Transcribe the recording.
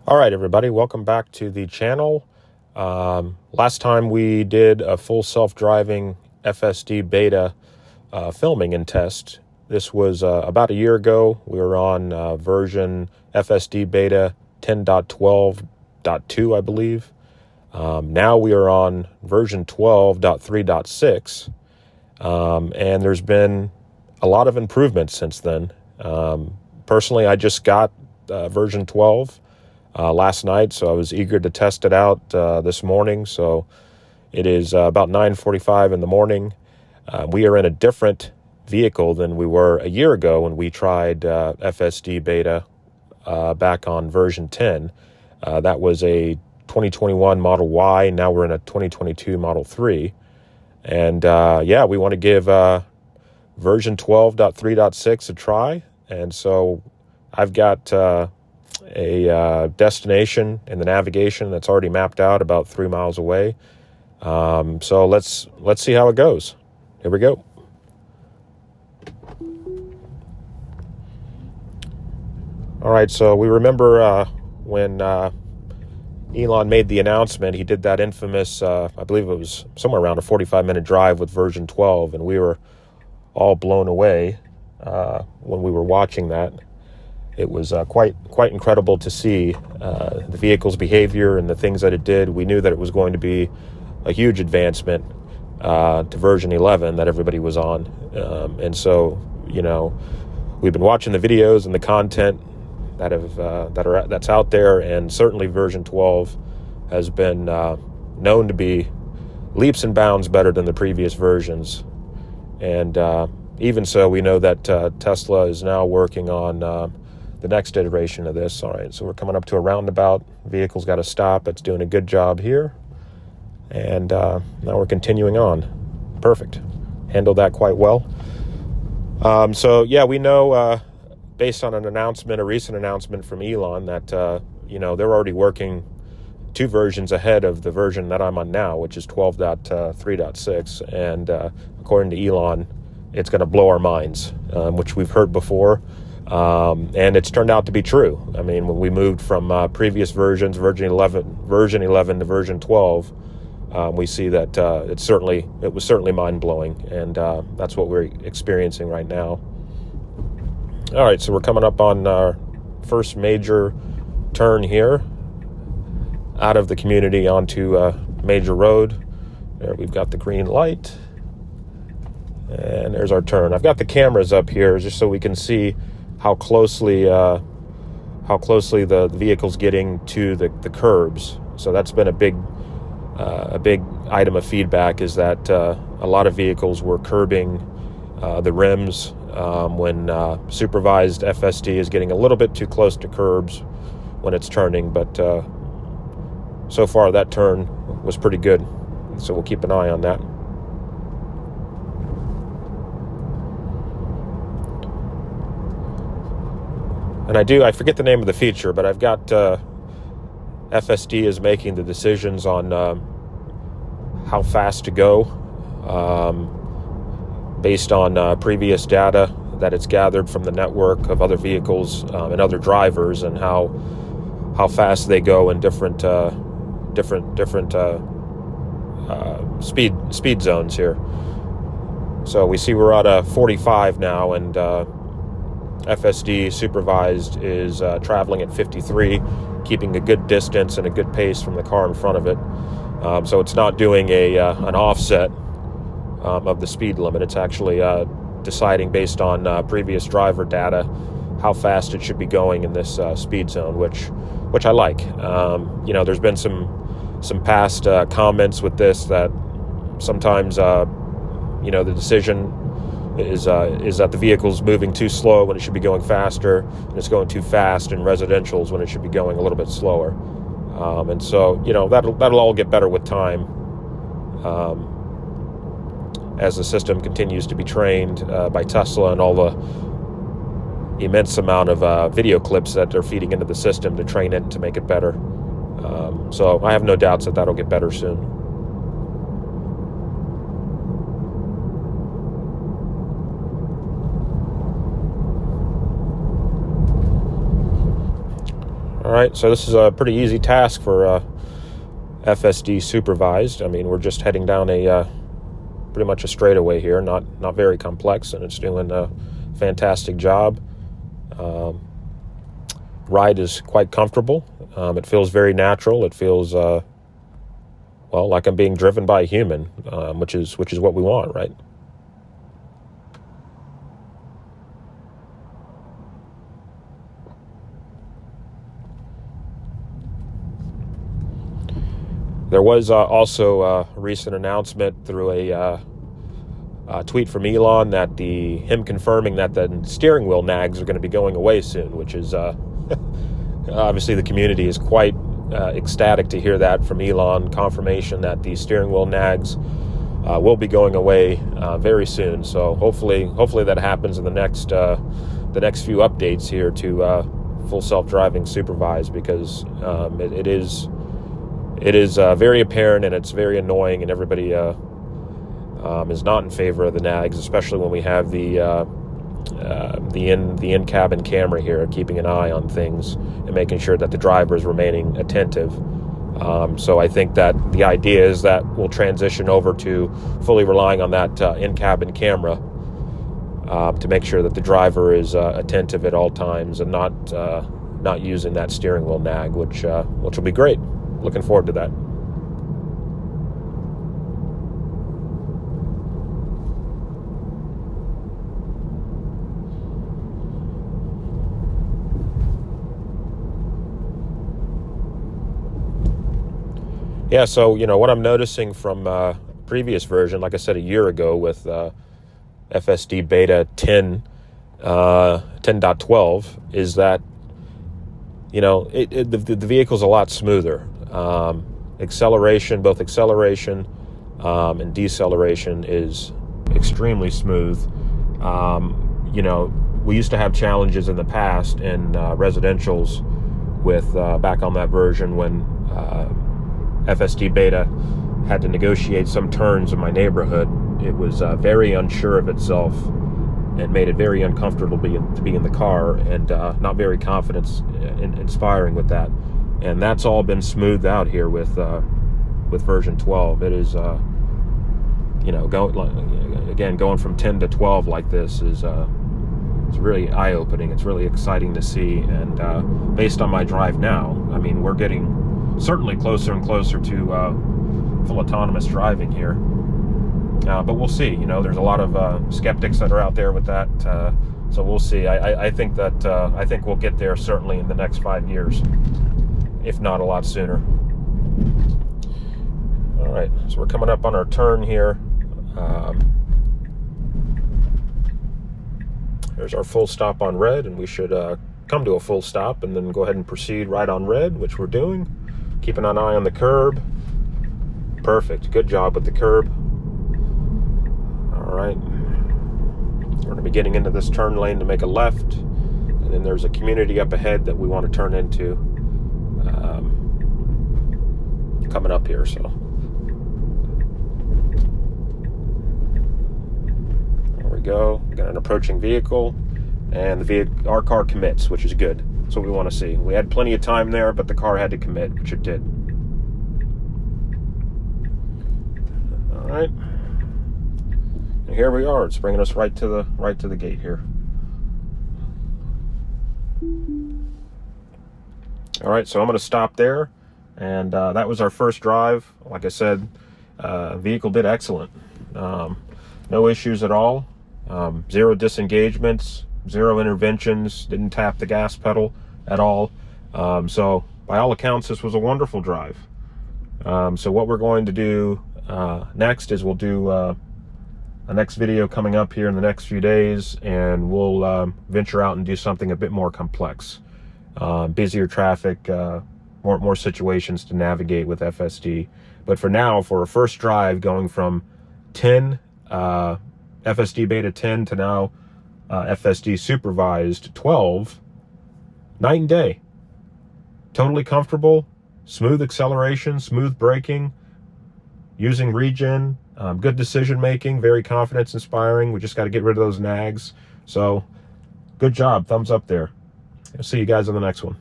All right, everybody, welcome back to the channel. Last time we did a full self-driving FSD beta filming and test. This was about a year ago. We were on version FSD beta 10.12.2, I believe. Now we are on version 12.3.6, and there's been a lot of improvements since then. Personally, I just got version 12 last night, so I was eager to test it out this morning. So it is about 9:45 in the morning. We are in a different vehicle than we were a year ago when we tried FSD beta back on version 10. That was a 2021 Model Y. Now we're in a 2022 Model 3. And yeah, we want to give version 12.3.6 a try. And so I've got a destination in the navigation that's already mapped out about 3 miles away. So let's see how it goes. Here we go. All right, so we remember when Elon made the announcement, he did that infamous, I believe it was somewhere around a 45-minute drive with version 12, and we were all blown away when we were watching that. It was quite incredible to see the vehicle's behavior and the things that it did. We knew that it was going to be a huge advancement to version 11 that everybody was on. And so, you know, we've been watching the videos and the content that's out there, and certainly version 12 has been known to be leaps and bounds better than the previous versions. And even so, we know that Tesla is now working on the next iteration of this. All right, so we're coming up to a roundabout. Vehicle's got to stop. It's doing a good job here. And now we're continuing on. Perfect. Handled that quite well. So yeah, we know based on a recent announcement from Elon that, you know, they're already working 2 versions ahead of the version that I'm on now, which is 12.3.6. And according to Elon, it's going to blow our minds, which we've heard before. And it's turned out to be true. I mean, when we moved from previous versions, version 11 to version 12, we see that it was certainly mind-blowing, and that's what we're experiencing right now. All right, so we're coming up on our first major turn here out of the community onto a major road. There, we've got the green light, and there's our turn. I've got the cameras up here just so we can see how closely the vehicle's getting to the curbs. So that's been a big item of feedback, is that a lot of vehicles were curbing the rims when supervised FSD is getting a little bit too close to curbs when it's turning. But so far that turn was pretty good, so we'll keep an eye on that. And I forget the name of the feature, but I've got FSD is making the decisions on how fast to go based on previous data that it's gathered from the network of other vehicles and other drivers, and how fast they go in different speed zones here. So we see we're at a 45 now, and FSD Supervised is traveling at 53, keeping a good distance and a good pace from the car in front of it. So it's not doing an offset of the speed limit. It's actually deciding based on previous driver data how fast it should be going in this speed zone, which I like. You know, there's been some past comments with this that sometimes you know, the decision is that the vehicle's moving too slow when it should be going faster, and it's going too fast in residentials when it should be going a little bit slower. And so, you know, that'll all get better with time as the system continues to be trained by Tesla and all the immense amount of video clips that they're feeding into the system to train it and to make it better. So I have no doubts that that'll get better soon. All All right, so this is a pretty easy task for FSD Supervised. I mean, we're just heading down a pretty much a straightaway here, not very complex, and it's doing a fantastic job. Ride is quite comfortable. It feels very natural. It feels well, like I'm being driven by a human, which is what we want, right? There was also a recent announcement through a tweet from Elon that him confirming that the steering wheel nags are going to be going away soon, which is obviously the community is quite ecstatic to hear that from Elon. Confirmation that the steering wheel nags will be going away very soon. So hopefully that happens in the next few updates here to full self-driving supervised, because it is very apparent, and it's very annoying, and everybody is not in favor of the nags, especially when we have the in-cabin camera here, keeping an eye on things and making sure that the driver is remaining attentive. So I think that the idea is that we'll transition over to fully relying on that in-cabin camera to make sure that the driver is attentive at all times and not using that steering wheel nag, which will be great. Looking forward to that. Yeah, so what I'm noticing from previous version, like I said a year ago with FSD beta 10.12, is that the vehicle's a lot smoother. Acceleration and deceleration is extremely smooth. We used to have challenges in the past in residentials with back on that version when FSD beta had to negotiate some turns in my neighborhood. It was very unsure of itself and made it very uncomfortable to be in the car, and not very inspiring with that. And that's all been smoothed out here with version 12. It is going from 10 to 12 like this is it's really eye-opening. It's really exciting to see, and based on my drive now, I mean, we're getting certainly closer and closer to full autonomous driving here. But we'll see. There's a lot of skeptics that are out there with that, so we'll see. I think we'll get there certainly in the next 5 years, if not a lot sooner. All right, so we're coming up on our turn here. There's our full stop on red, and we should come to a full stop and then go ahead and proceed right on red, which we're doing. Keeping an eye on the curb. Perfect. Good job with the curb. All right. We're going to be getting into this turn lane to make a left, and then there's a community up ahead that we want to turn into coming up here. So there we go. We got an approaching vehicle, and our car commits, which is good. That's what we want to see. We had plenty of time there, but the car had to commit, which it did. All right. And here we are. It's bringing us right to the gate here. All right, so I'm going to stop there, and that was our first drive. Like I said, vehicle did excellent. No issues at all. Zero disengagements, zero interventions. Didn't tap the gas pedal at all. So by all accounts, this was a wonderful drive. So what we're going to do next is we'll do a next video coming up here in the next few days, and we'll venture out and do something a bit more complex. Busier traffic, more situations to navigate with FSD. But for now, for a first drive, going from 10 FSD beta 10 to now FSD supervised 12, night and day. Totally comfortable, smooth acceleration, smooth braking, using regen, good decision making, very confidence inspiring. We just got to get rid of those nags. So good job, thumbs up there. I'll see you guys on the next one.